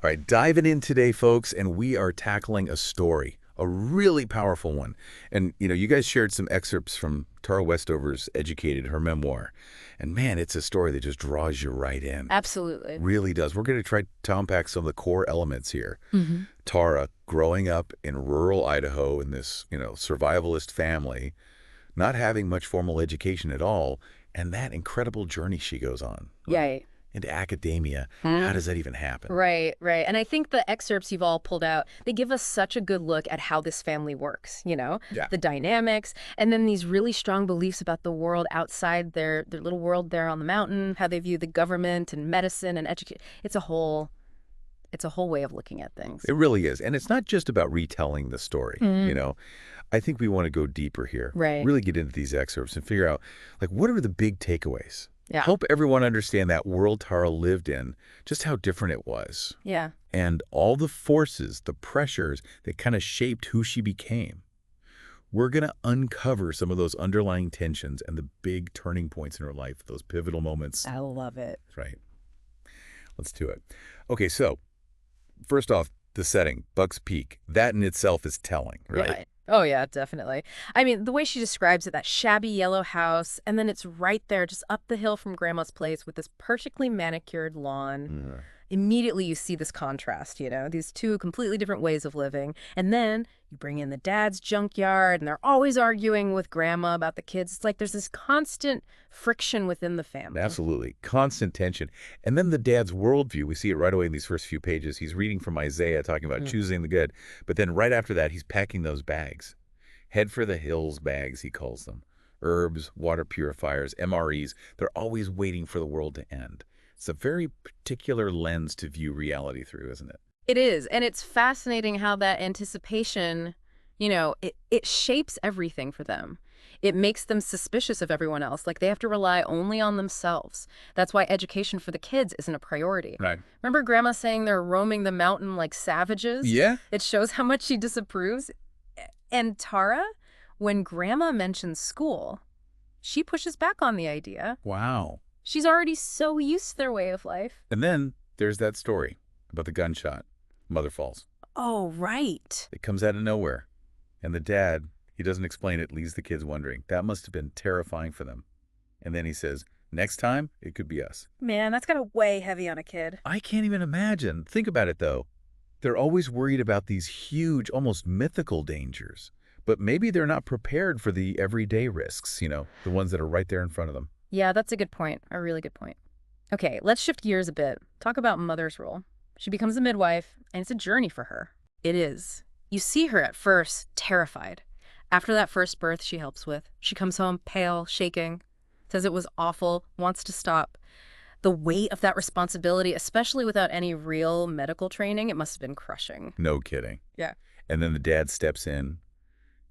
All right, diving in today, folks, and we are tackling a story, a really powerful one. And, you guys shared some excerpts from Tara Westover's Educated, her memoir. And, man, it's a story that just draws you right in. Absolutely. Really does. We're going to try to unpack some of the core elements here. Mm-hmm. Tara, growing up in rural Idaho in this, survivalist family, not having much formal education at all, and that incredible journey she goes on. Yay. Into academia. How does that even happen? Right, right. And I think the excerpts you've all pulled out, they give us such a good look at how this family works, the dynamics, and then these really strong beliefs about the world outside their little world there on the mountain, how they view the government and medicine and education. It's a whole way of looking at things. It really is. And it's not just about retelling the story, I think we want to go deeper here. Right. Really get into these excerpts and figure out, what are the big takeaways? Yeah. Help everyone understand that world Tara lived in, just how different it was. Yeah. And all the forces, the pressures that kind of shaped who she became. We're going to uncover some of those underlying tensions and the big turning points in her life, those pivotal moments. I love it. Right. Let's do it. Okay, so first off, the setting, Buck's Peak, that in itself is telling, right? Yeah. Oh, yeah, definitely. I mean, the way she describes it, that shabby yellow house, and then it's right there, just up the hill from Grandma's place with this perfectly manicured lawn. Immediately you see this contrast, these two completely different ways of living. And then you bring in the dad's junkyard, and they're always arguing with Grandma about the kids. It's like there's this constant friction within the family. Absolutely. Constant tension. And then the dad's worldview, we see it right away in these first few pages. He's reading from Isaiah, talking about choosing the good. But then right after that, he's packing those bags. Head for the hills bags, he calls them. Herbs, water purifiers, MREs. They're always waiting for the world to end. It's a very particular lens to view reality through, isn't it? It is. And it's fascinating how that anticipation, it shapes everything for them. It makes them suspicious of everyone else. Like they have to rely only on themselves. That's why education for the kids isn't a priority. Right. Remember Grandma saying they're roaming the mountain like savages? Yeah. It shows how much she disapproves. And Tara, when Grandma mentions school, she pushes back on the idea. Wow. She's already so used to their way of life. And then there's that story about the gunshot. Mother falls. Oh, right. It comes out of nowhere. And the dad, he doesn't explain it, leaves the kids wondering. That must have been terrifying for them. And then he says, next time, it could be us. Man, that's got to weigh heavy on a kid. I can't even imagine. Think about it, though. They're always worried about these huge, almost mythical dangers. But maybe they're not prepared for the everyday risks, the ones that are right there in front of them. Yeah, that's a good point. A really good point. Okay, let's shift gears a bit. Talk about mother's role. She becomes a midwife, and it's a journey for her. It is. You see her at first terrified. After that first birth she helps with, she comes home pale, shaking, says it was awful, wants to stop. The weight of that responsibility, especially without any real medical training, it must have been crushing. No kidding. Yeah. And then the dad steps in,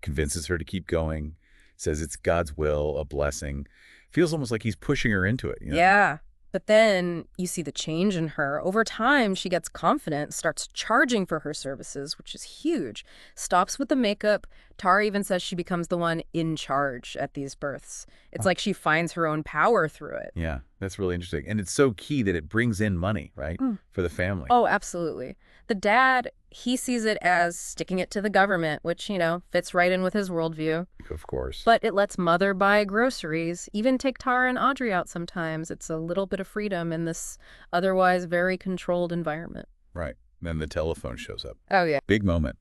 convinces her to keep going, says it's God's will, a blessing. Feels almost like he's pushing her into it. Yeah. But then you see the change in her. Over time, she gets confident, starts charging for her services, which is huge. Stops with the makeup. Tara even says she becomes the one in charge at these births. It's like she finds her own power through it. Yeah, that's really interesting. And it's so key that it brings in money, right, for the family. Oh, absolutely. The dad, he sees it as sticking it to the government, which, fits right in with his worldview. Of course. But it lets Mother buy groceries, even take Tara and Audrey out sometimes. It's a little bit of freedom in this otherwise very controlled environment. Right. Then the telephone shows up. Oh, yeah. Big moment.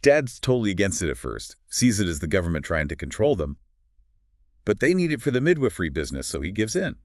Dad's totally against it at first, sees it as the government trying to control them. But they need it for the midwifery business, so he gives in.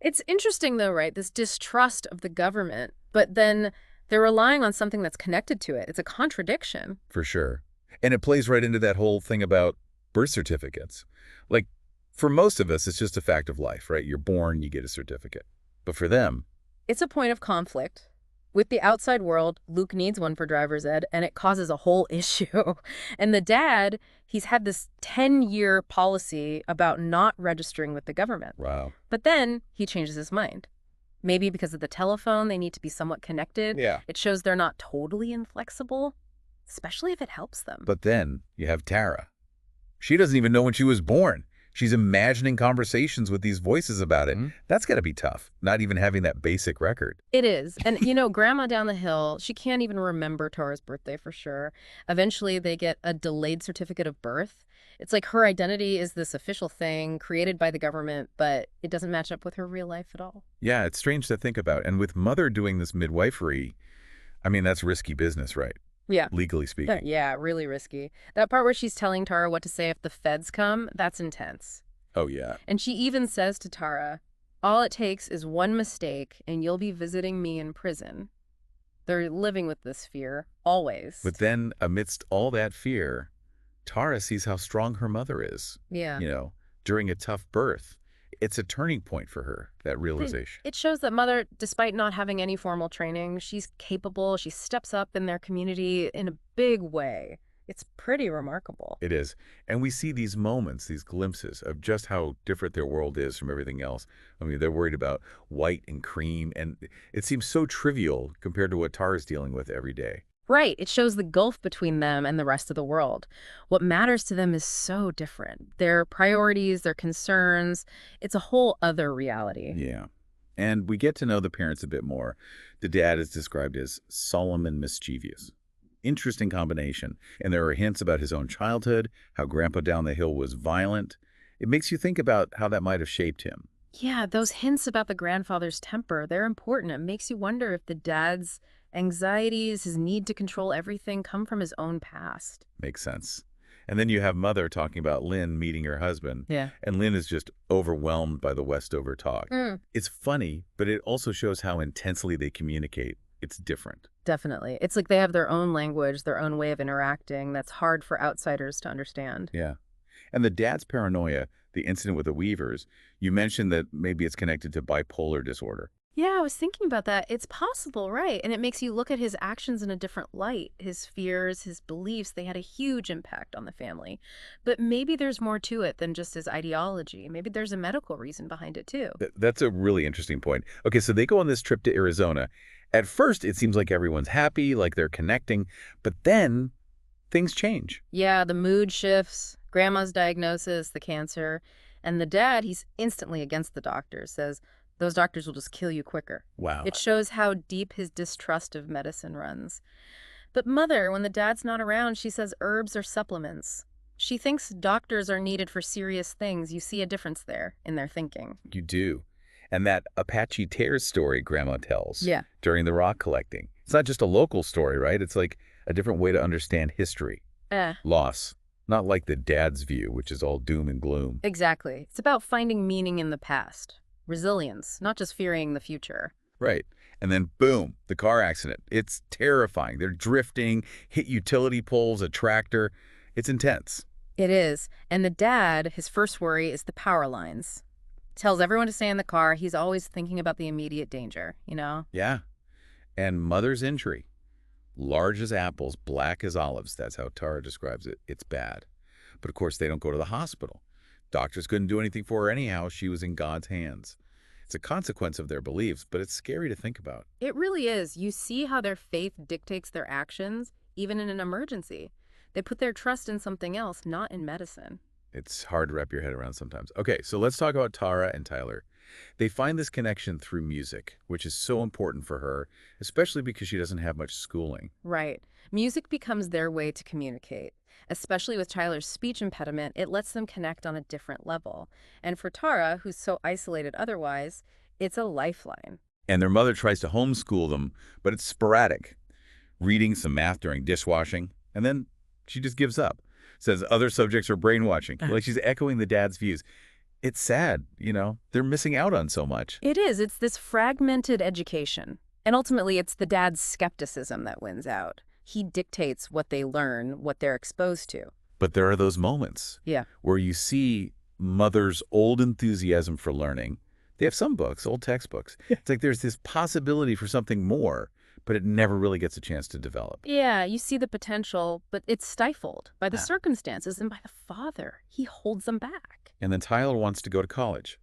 It's interesting, though, right? This distrust of the government, but then they're relying on something that's connected to it. It's a contradiction. For sure. And it plays right into that whole thing about birth certificates. Like, for most of us, it's just a fact of life, right? You're born, you get a certificate. But for them, it's a point of conflict. With the outside world, Luke needs one for driver's ed, and it causes a whole issue. And the dad, he's had this 10-year policy about not registering with the government. Wow. But then he changes his mind. Maybe because of the telephone, they need to be somewhat connected. Yeah. It shows they're not totally inflexible, especially if it helps them. But then you have Tara. She doesn't even know when she was born. She's imagining conversations with these voices about it. That's got to be tough, not even having that basic record. It is. And, Grandma down the hill, she can't even remember Tara's birthday for sure. Eventually, they get a delayed certificate of birth. It's like her identity is this official thing created by the government, but it doesn't match up with her real life at all. Yeah, it's strange to think about. And with Mother doing this midwifery, I mean, that's risky business, right? Yeah. Legally speaking. Yeah, really risky. That part where she's telling Tara what to say if the feds come, that's intense. Oh, yeah. And she even says to Tara, all it takes is one mistake and you'll be visiting me in prison. They're living with this fear, always. But then, amidst all that fear, Tara sees how strong her mother is. Yeah. During a tough birth. It's a turning point for her, that realization. It shows that Mother, despite not having any formal training, she's capable. She steps up in their community in a big way. It's pretty remarkable. It is. And we see these moments, these glimpses of just how different their world is from everything else. I mean, they're worried about white and cream, and it seems so trivial compared to what Tara's dealing with every day. Right. It shows the gulf between them and the rest of the world. What matters to them is so different. Their priorities, their concerns, it's a whole other reality. Yeah. And we get to know the parents a bit more. The dad is described as solemn and mischievous. Interesting combination. And there are hints about his own childhood, how Grandpa down the hill was violent. It makes you think about how that might have shaped him. Yeah, those hints about the grandfather's temper, they're important. It makes you wonder if the dad's anxieties, his need to control everything come from his own past. Makes sense. And then you have Mother talking about Lynn meeting her husband. Yeah. And Lynn is just overwhelmed by the Westover talk. It's funny, but it also shows how intensely they communicate. It's different. Definitely. It's like they have their own language, their own way of interacting that's hard for outsiders to understand. Yeah. And the dad's paranoia, the incident with the Weavers, you mentioned that maybe it's connected to bipolar disorder. Yeah, I was thinking about that. It's possible, right? And it makes you look at his actions in a different light. His fears, his beliefs, they had a huge impact on the family. But maybe there's more to it than just his ideology. Maybe there's a medical reason behind it, too. That's a really interesting point. Okay, so they go on this trip to Arizona. At first, it seems like everyone's happy, like they're connecting. But then things change. Yeah, the mood shifts, Grandma's diagnosis, the cancer. And the dad, he's instantly against the doctors, says, those doctors will just kill you quicker. Wow. It shows how deep his distrust of medicine runs. But Mother, when the dad's not around, she says herbs or supplements. She thinks doctors are needed for serious things. You see a difference there in their thinking. You do. And that Apache Tears story Grandma tells during the rock collecting. It's not just a local story, right? It's like a different way to understand history. Loss. Not like the dad's view, which is all doom and gloom. Exactly. It's about finding meaning in the past. Resilience, not just fearing the future. Right. And then, boom, the car accident. It's terrifying. They're drifting, hit utility poles, a tractor. It's intense. It is. And the dad, his first worry is the power lines. Tells everyone to stay in the car. He's always thinking about the immediate danger, Yeah. And Mother's injury. Large as apples, black as olives. That's how Tara describes it. It's bad. But of course, they don't go to the hospital. Doctors couldn't do anything for her anyhow. She was in God's hands. It's a consequence of their beliefs, but it's scary to think about. It really is. You see how their faith dictates their actions, even in an emergency. They put their trust in something else, not in medicine. It's hard to wrap your head around sometimes. Okay, so let's talk about Tara and Tyler. They find this connection through music, which is so important for her, especially because she doesn't have much schooling. Right. Music becomes their way to communicate. Especially with Tyler's speech impediment, it lets them connect on a different level. And for Tara, who's so isolated otherwise, it's a lifeline. And their mother tries to homeschool them, but it's sporadic. Reading some math during dishwashing, and then she just gives up. Says other subjects are brainwashing. Like she's echoing the dad's views. It's sad, they're missing out on so much. It is. It's this fragmented education. And ultimately, it's the dad's skepticism that wins out. He dictates what they learn, what they're exposed to. But there are those moments where you see Mother's old enthusiasm for learning. They have some books, old textbooks. It's like there's this possibility for something more, but it never really gets a chance to develop. Yeah, you see the potential, but it's stifled by the circumstances and by the father. He holds them back. And then Tyler wants to go to college,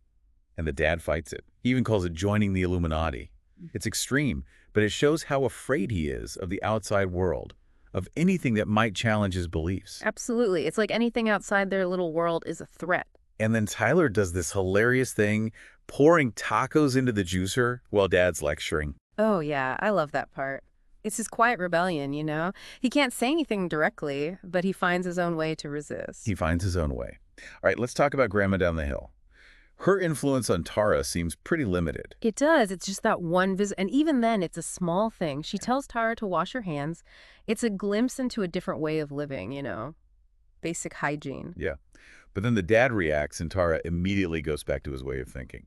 and the dad fights it. He even calls it joining the Illuminati. It's extreme, but it shows how afraid he is of the outside world, of anything that might challenge his beliefs. Absolutely. It's like anything outside their little world is a threat. And then Tyler does this hilarious thing, pouring tacos into the juicer while Dad's lecturing. Oh, yeah, I love that part. It's his quiet rebellion, you know? He can't say anything directly, but he finds his own way to He resist. finds his own way. All right, let's talk about Grandma down the hill. Her influence on Tara seems pretty limited. It does. It's just that one visit. And even then, it's a small thing. She tells Tara to wash her hands. It's a glimpse into a different way of living, you know? Basic hygiene. Yeah. But then the dad reacts and Tara immediately goes back to his way of thinking.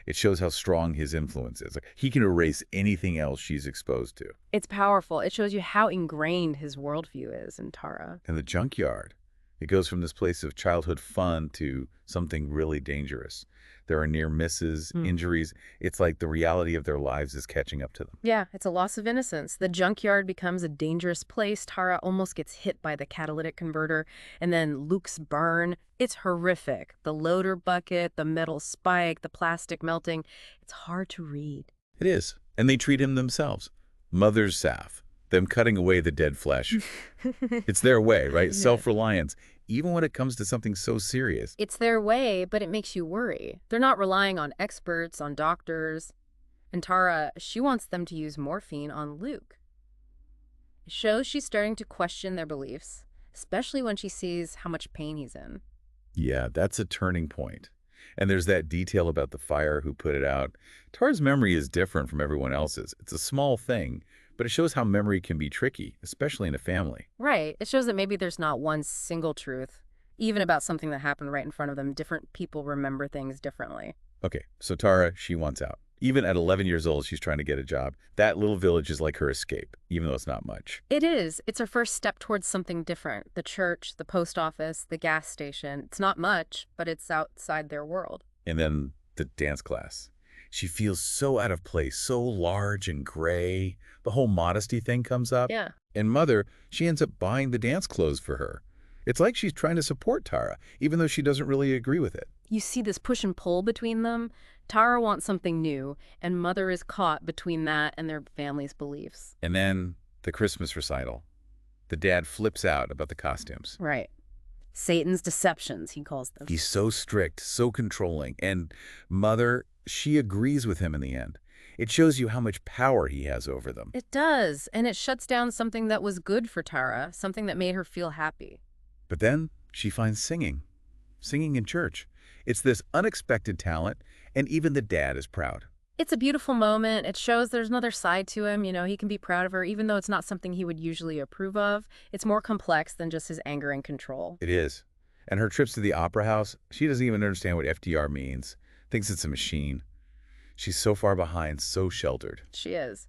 It shows how strong his influence is. Like, he can erase anything else she's exposed to. It's powerful. It shows you how ingrained his worldview is in Tara. And the junkyard, it goes from this place of childhood fun to something really dangerous. There are near misses, injuries. It's like the reality of their lives is catching up to them. Yeah, it's a loss of innocence. The junkyard becomes a dangerous place. Tara almost gets hit by the catalytic converter. And then Luke's burn. It's horrific. The loader bucket, the metal spike, the plastic melting. It's hard to read. It is. And they treat him themselves. Mother's salve. Them cutting away the dead flesh. It's their way, right? Yeah. Self-reliance. Even when it comes to something so serious. It's their way, but it makes you worry. They're not relying on experts, on doctors. And Tara, she wants them to use morphine on Luke. It shows she's starting to question their beliefs, especially when she sees how much pain he's in. Yeah, that's a turning point. And there's that detail about the fire, who put it out. Tara's memory is different from everyone else's. It's a small thing, but it shows how memory can be tricky, especially in a family. Right. It shows that maybe there's not one single truth, even about something that happened right in front of them. Different people remember things differently. Okay, so Tara, she wants out. Even at 11 years old, she's trying to get a job. That little village is like her escape, even though it's not much. It is. It's her first step towards something different. The church, the post office, the gas station. It's not much, but it's outside their world. And then the dance class. She feels so out of place, so large and gray. The whole modesty thing comes up. Yeah. And Mother, she ends up buying the dance clothes for her. It's like she's trying to support Tara, even though she doesn't really agree with it. You see this push and pull between them. Tara wants something new, and Mother is caught between that and their family's beliefs. And then the Christmas recital. The dad flips out about the costumes. Right. Satan's deceptions, he calls them. He's so strict, so controlling. And Mother, she agrees with him in the end. It shows you how much power he has over them. It does, and it shuts down something that was good for Tara, something that made her feel happy. But then she finds singing in church. It's this unexpected talent, and even the dad is proud. It's a beautiful moment. It shows there's another side to him. You know, he can be proud of her, even though it's not something he would usually approve of. It's more complex than just his anger and control. It is. And her trips to the opera house, she doesn't even understand what FDR means. Thinks it's a machine. She's so far behind, so sheltered. She is.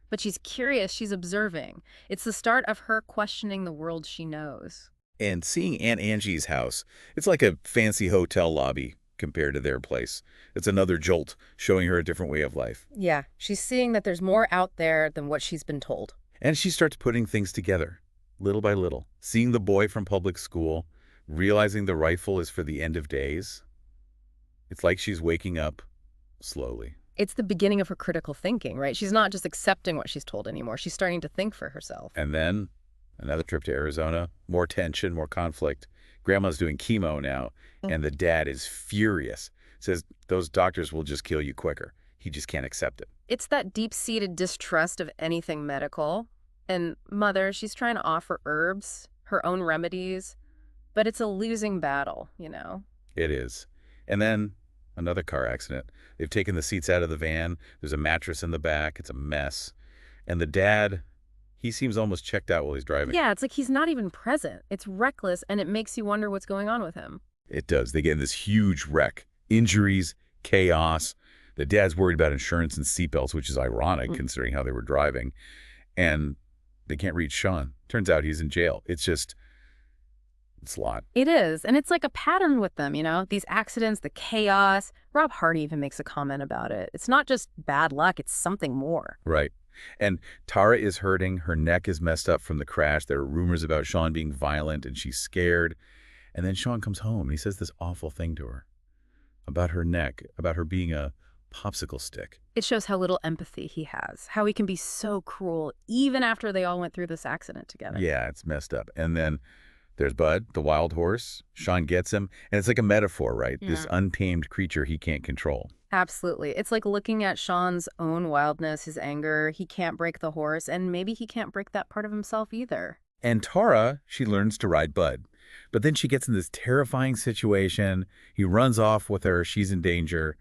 But she's curious. She's observing. It's the start of her questioning the world she knows. And seeing Aunt Angie's house, it's like a fancy hotel lobby compared to their place. It's another jolt, showing her a different way of life. Yeah, she's seeing that there's more out there than what she's been told. And she starts putting things together, little by little. Seeing the boy from public school, realizing the rifle is for the end of days. It's like she's waking up slowly. It's the beginning of her critical thinking, right? She's not just accepting what she's told anymore. She's starting to think for herself. And then another trip to Arizona, more tension, more conflict. Grandma's doing chemo now, and the dad is furious. Says those doctors will just kill you quicker. He just can't accept it. It's that deep-seated distrust of anything medical. And Mother, she's trying to offer herbs, her own remedies, but it's a losing battle, you know? It is. And then another car accident. They've taken the seats out of the van. There's a mattress in the back. It's a mess. And the dad, he seems almost checked out while he's driving. Yeah, it's like he's not even present. It's reckless, and it makes you wonder what's going on with him. It does. They get in this huge wreck. Injuries, chaos. The dad's worried about insurance and seatbelts, which is ironic considering how they were driving. And they can't reach Sean. Turns out he's in jail. It's a lot. It is, and it's like a pattern with them, you know? These accidents, the chaos. Rob Hardy even makes a comment about it. It's not just bad luck, it's something more. Right. And Tara is hurting. Her neck is messed up from the crash. There are rumors about Sean being violent, and she's scared. And then Sean comes home, and he says this awful thing to her about her neck, about her being a popsicle stick. It shows how little empathy he has, how he can be so cruel, even after they all went through this accident together. Yeah, it's messed up. And then There's Bud, the wild horse. Sean gets him, and it's like a metaphor, right? This Yeah. untamed creature he can't control. Absolutely. It's like looking at Sean's own wildness, his anger. He can't break the horse, and maybe he can't break that part of himself either. And Tara, she learns to ride Bud. But then she gets in this terrifying situation. He runs off with her. She's in danger.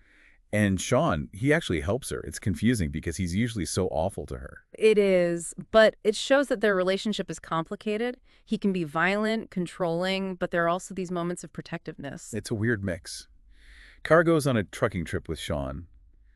And Sean, he actually helps her. It's confusing because he's usually so awful to her. It is, but it shows that their relationship is complicated. He can be violent, controlling, but there are also these moments of protectiveness. It's a weird mix. Kara goes on a trucking trip with Sean.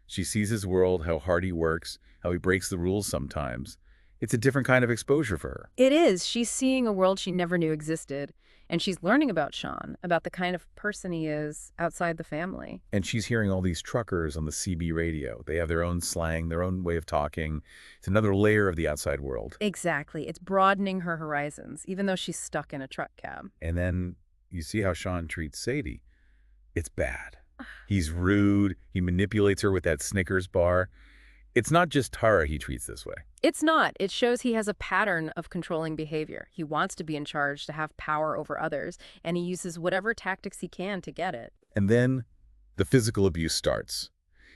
She sees his world, how hard he works, how he breaks the rules sometimes. It's a different kind of exposure for her. It is. She's seeing a world she never knew existed, and she's learning about Sean, about the kind of person he is outside the family. And she's hearing all these truckers on the CB radio. They have their own slang, their own way of talking. It's another layer of the outside world. Exactly. It's broadening her horizons, even though she's stuck in a truck cab. And then you see how Sean treats Sadie. It's bad. He's rude. He manipulates her with that Snickers bar. It's not just Tara he treats this way. It's not. It shows he has a pattern of controlling behavior. He wants to be in charge, to have power over others, and he uses whatever tactics he can to get it. And then the physical abuse starts.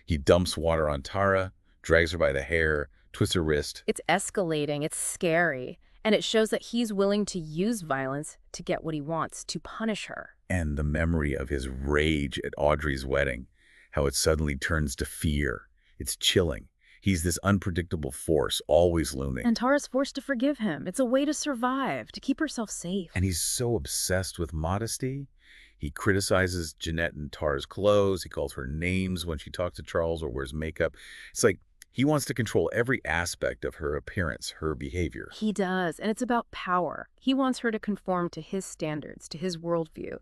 He dumps water on Tara, drags her by the hair, twists her wrist. It's escalating. It's scary. And it shows that he's willing to use violence to get what he wants, to punish her. And the memory of his rage at Audrey's wedding, how it suddenly turns to fear. It's chilling. He's this unpredictable force, always looming. And Tara's forced to forgive him. It's a way to survive, to keep herself safe. And he's so obsessed with modesty. He criticizes Jeanette and Tara's clothes. He calls her names when she talks to Charles or wears makeup. It's like he wants to control every aspect of her appearance, her behavior. He does, and it's about power. He wants her to conform to his standards, to his worldview,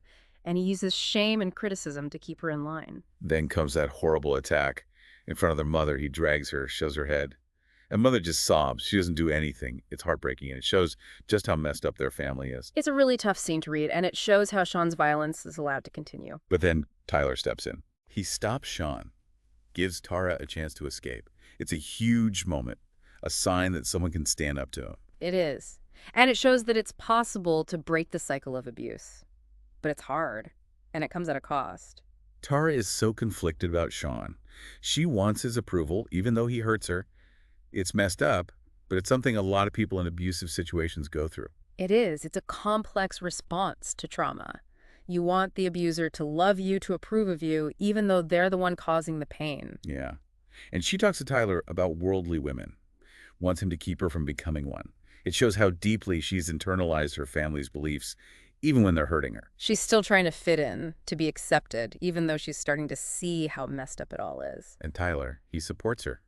and he uses shame and criticism to keep her in line. Then comes that horrible attack. In front of their mother, he drags her, shows her head. And mother just sobs. She doesn't do anything. It's heartbreaking, and it shows just how messed up their family is. It's a really tough scene to read, and it shows how Sean's violence is allowed to continue. But then Tyler steps in. He stops Sean, gives Tara a chance to escape. It's a huge moment, a sign that someone can stand up to him. It is. And it shows that it's possible to break the cycle of abuse. But it's hard, and it comes at a cost. Tara is so conflicted about Sean. She wants his approval, even though he hurts her. It's messed up, but it's something a lot of people in abusive situations go through. It is. It's a complex response to trauma. You want the abuser to love you, to approve of you, even though they're the one causing the pain. Yeah. And she talks to Tyler about worldly women, wants him to keep her from becoming one. It shows how deeply she's internalized her family's beliefs, even when they're hurting her. She's still trying to fit in, to be accepted, even though she's starting to see how messed up it all is. And Tyler, he supports her.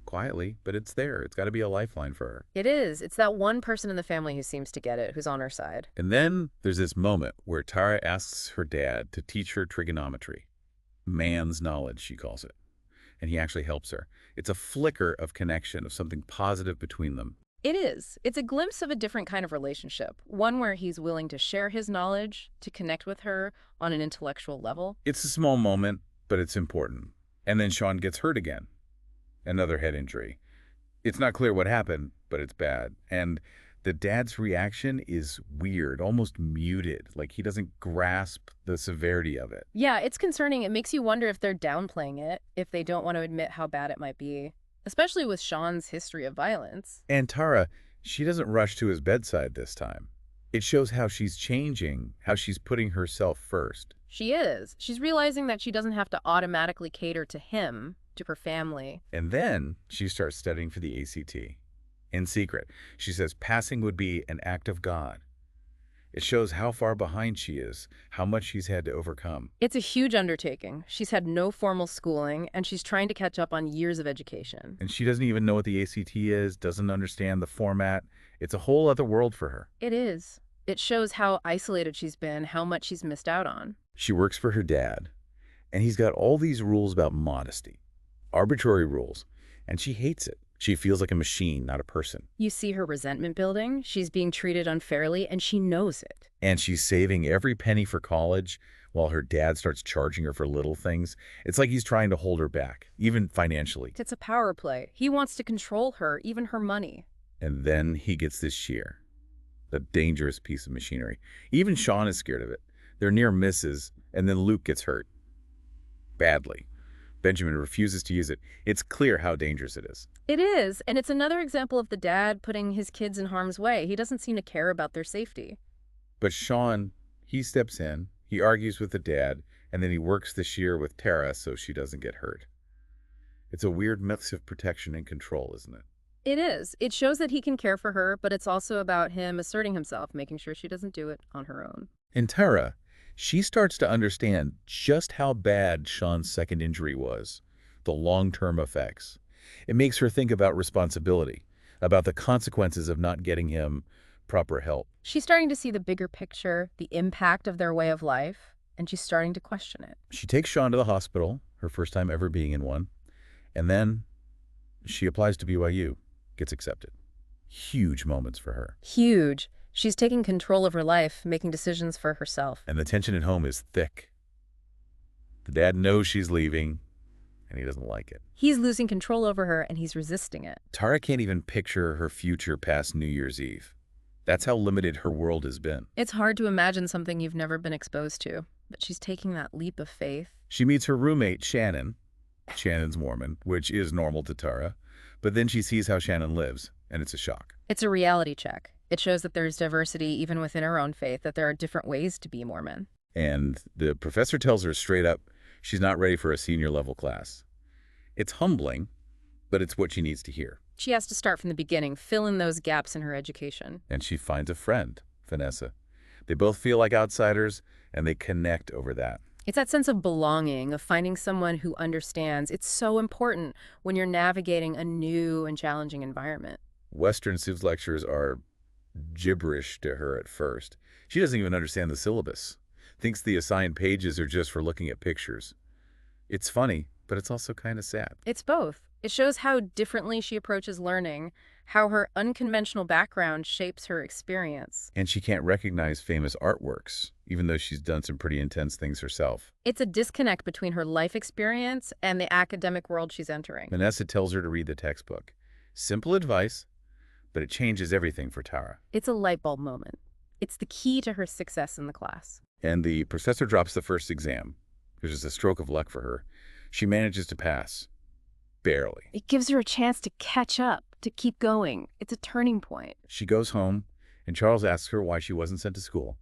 Quietly, but it's there. It's got to be a lifeline for her. It is. It's that one person in the family who seems to get it, who's on her side. And then there's this moment where Tara asks her dad to teach her trigonometry. Man's knowledge, she calls it. And he actually helps her. It's a flicker of connection, of something positive between them. It is. It's a glimpse of a different kind of relationship, one where he's willing to share his knowledge, to connect with her on an intellectual level. It's a small moment, but it's important. And then Sean gets hurt again. Another head injury. It's not clear what happened, but it's bad. And the dad's reaction is weird, almost muted, like he doesn't grasp the severity of it. Yeah, it's concerning. It makes you wonder if they're downplaying it, if they don't want to admit how bad it might be, especially with Sean's history of violence. And Tara, she doesn't rush to his bedside this time. It shows how she's changing, how she's putting herself first. She is. She's realizing that she doesn't have to automatically cater to him, to her family. And then she starts studying for the ACT. In secret, she says passing would be an act of God. It shows how far behind she is, how much she's had to overcome. It's a huge undertaking. She's had no formal schooling, and she's trying to catch up on years of education. And she doesn't even know what the ACT is, doesn't understand the format. It's a whole other world for her. It is. It shows how isolated she's been, how much she's missed out on. She works for her dad, and he's got all these rules about modesty, arbitrary rules, and she hates it. She feels like a machine, not a person. You see her resentment building. She's being treated unfairly, and she knows it. And she's saving every penny for college while her dad starts charging her for little things. It's like he's trying to hold her back, even financially. It's a power play. He wants to control her, even her money. And then he gets this shear. A dangerous piece of machinery. Even Sean is scared of it. They're near misses, and then Luke gets hurt. Badly. Benjamin refuses to use it. It's clear how dangerous it is. It is, and it's another example of the dad putting his kids in harm's way. He doesn't seem to care about their safety. But Sean, he steps in, he argues with the dad, and then he works the shear with Tara so she doesn't get hurt. It's a weird mix of protection and control, isn't it? It is. It shows that he can care for her, but it's also about him asserting himself, making sure she doesn't do it on her own. In Tara, she starts to understand just how bad Sean's second injury was, the long-term effects. It makes her think about responsibility, about the consequences of not getting him proper help. She's starting to see the bigger picture, the impact of their way of life, and she's starting to question it. She takes Sean to the hospital, her first time ever being in one, and then she applies to BYU, gets accepted. Huge moments for her. Huge. She's taking control of her life, making decisions for herself. And the tension at home is thick. The dad knows she's leaving, and he doesn't like it. He's losing control over her, and he's resisting it. Tara can't even picture her future past New Year's Eve. That's how limited her world has been. It's hard to imagine something you've never been exposed to, but she's taking that leap of faith. She meets her roommate, Shannon. Shannon's Mormon, which is normal to Tara. But then she sees how Shannon lives, and it's a shock. It's a reality check. It shows that there's diversity even within her own faith, that there are different ways to be Mormon. And the professor tells her straight up she's not ready for a senior-level class. It's humbling, but it's what she needs to hear. She has to start from the beginning, fill in those gaps in her education. And she finds a friend, Vanessa. They both feel like outsiders, and they connect over that. It's that sense of belonging, of finding someone who understands. It's so important when you're navigating a new and challenging environment. Western Civ's lectures are gibberish to her at first. She doesn't even understand the syllabus. Thinks the assigned pages are just for looking at pictures. It's funny, but it's also kind of sad. It's both. It shows how differently she approaches learning, how her unconventional background shapes her experience. And she can't recognize famous artworks, even though she's done some pretty intense things herself. It's a disconnect between her life experience and the academic world she's entering. Vanessa tells her to read the textbook. Simple advice, but it changes everything for Tara. It's a light bulb moment. It's the key to her success in the class. And the professor drops the first exam, which is a stroke of luck for her. She manages to pass. Barely. It gives her a chance to catch up, to keep going. It's a turning point. She goes home, and Charles asks her why she wasn't sent to school.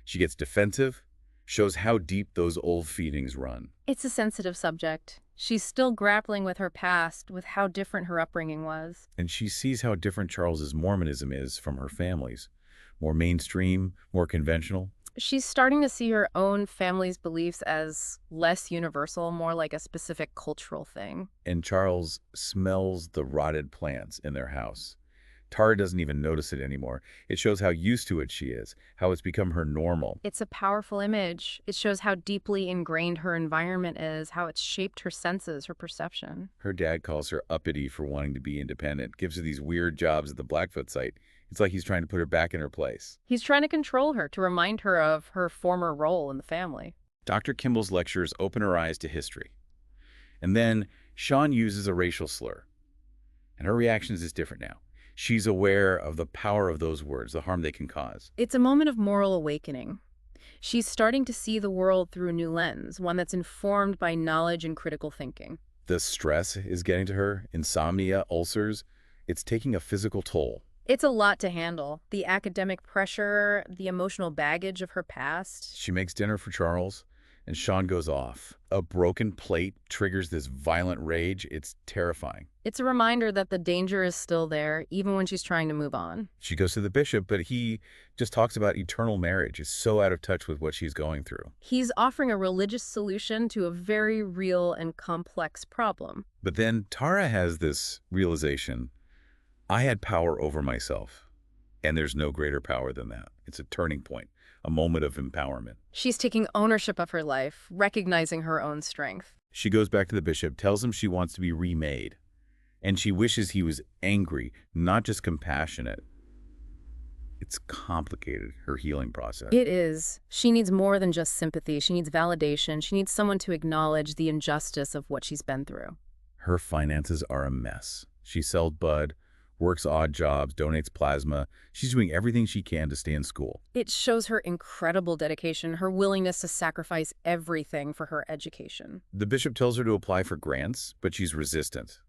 She gets defensive, shows how deep those old feelings run. It's a sensitive subject. She's still grappling with her past, with how different her upbringing was. And she sees how different Charles's Mormonism is from her family's. More mainstream, more conventional. She's starting to see her own family's beliefs as less universal, more like a specific cultural thing. And Charles smells the rotted plants in their house. Tara doesn't even notice it anymore. It shows how used to it she is, how it's become her normal. It's a powerful image. It shows how deeply ingrained her environment is, how it's shaped her senses, her perception. Her dad calls her uppity for wanting to be independent, gives her these weird jobs at the Blackfoot site. It's like he's trying to put her back in her place. He's trying to control her, to remind her of her former role in the family. Dr. Kimball's lectures open her eyes to history. And then Sean uses a racial slur. And her reaction is different now. She's aware of the power of those words, the harm they can cause. It's a moment of moral awakening. She's starting to see the world through a new lens, one that's informed by knowledge and critical thinking. The stress is getting to her, insomnia, ulcers. It's taking a physical toll. It's a lot to handle. The academic pressure, the emotional baggage of her past. She makes dinner for Charles, and Sean goes off. A broken plate triggers this violent rage. It's terrifying. It's a reminder that the danger is still there, even when she's trying to move on. She goes to the bishop, but he just talks about eternal marriage. Is so out of touch with what she's going through. He's offering a religious solution to a very real and complex problem. But then Tara has this realization. I had power over myself, and there's no greater power than that. It's a turning point, a moment of empowerment. She's taking ownership of her life, recognizing her own strength. She goes back to the bishop, tells him she wants to be remade, and she wishes he was angry, not just compassionate. It's complicated, her healing process. It is. She needs more than just sympathy. She needs validation. She needs someone to acknowledge the injustice of what she's been through. Her finances are a mess. She sells bud, Works odd jobs, donates plasma. She's doing everything she can to stay in school. It shows her incredible dedication, her willingness to sacrifice everything for her education. The bishop tells her to apply for grants, but she's resistant.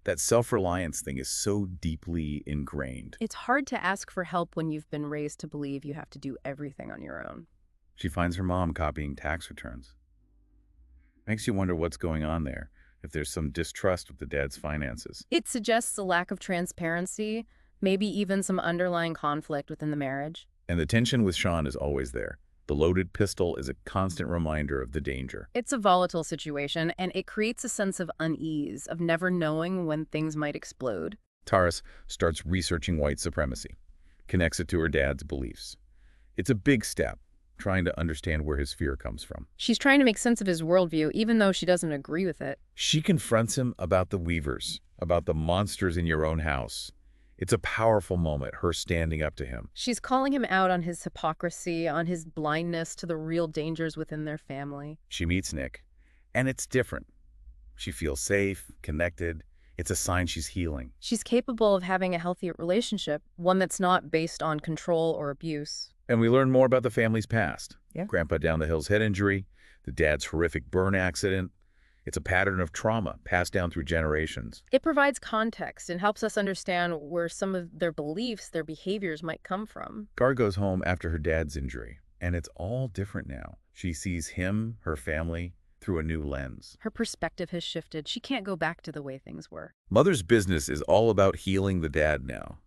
That self-reliance thing is so deeply ingrained. It's hard to ask for help when you've been raised to believe you have to do everything on your own. She finds her mom copying tax returns. Makes you wonder what's going on there, if there's some distrust with the dad's finances. It suggests a lack of transparency, maybe even some underlying conflict within the marriage. And the tension with Sean is always there. The loaded pistol is a constant reminder of the danger. It's a volatile situation, and it creates a sense of unease, of never knowing when things might explode. Taras starts researching white supremacy, connects it to her dad's beliefs. It's a big step, trying to understand where his fear comes from. She's trying to make sense of his worldview, even though she doesn't agree with it. She confronts him about the weavers, about the monsters in your own house. It's a powerful moment, her standing up to him. She's calling him out on his hypocrisy, on his blindness to the real dangers within their family. She meets Nick, and it's different. She feels safe, connected. It's a sign she's healing. She's capable of having a healthy relationship, one that's not based on control or abuse. And we learn more about the family's past. Yeah. Grandpa down the hill's head injury, the dad's horrific burn accident. It's a pattern of trauma passed down through generations. It provides context and helps us understand where some of their beliefs, their behaviors might come from. Gar goes home after her dad's injury, and it's all different now. She sees him, her family, through a new lens. Her perspective has shifted. She can't go back to the way things were. Mother's business is all about healing the dad now.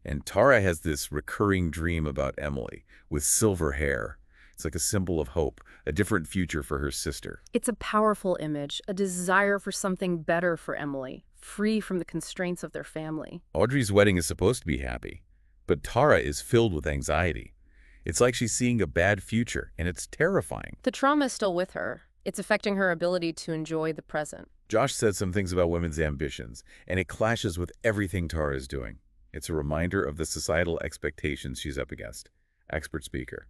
And Tara has this recurring dream about Emily with silver hair. It's like a symbol of hope, a different future for her sister. It's a powerful image, a desire for something better for Emily, free from the constraints of their family. Audrey's wedding is supposed to be happy, but Tara is filled with anxiety. It's like she's seeing a bad future, and it's terrifying. The trauma is still with her. It's affecting her ability to enjoy the present. Josh said some things about women's ambitions, and it clashes with everything Tara is doing. It's a reminder of the societal expectations she's up against. Expert speaker.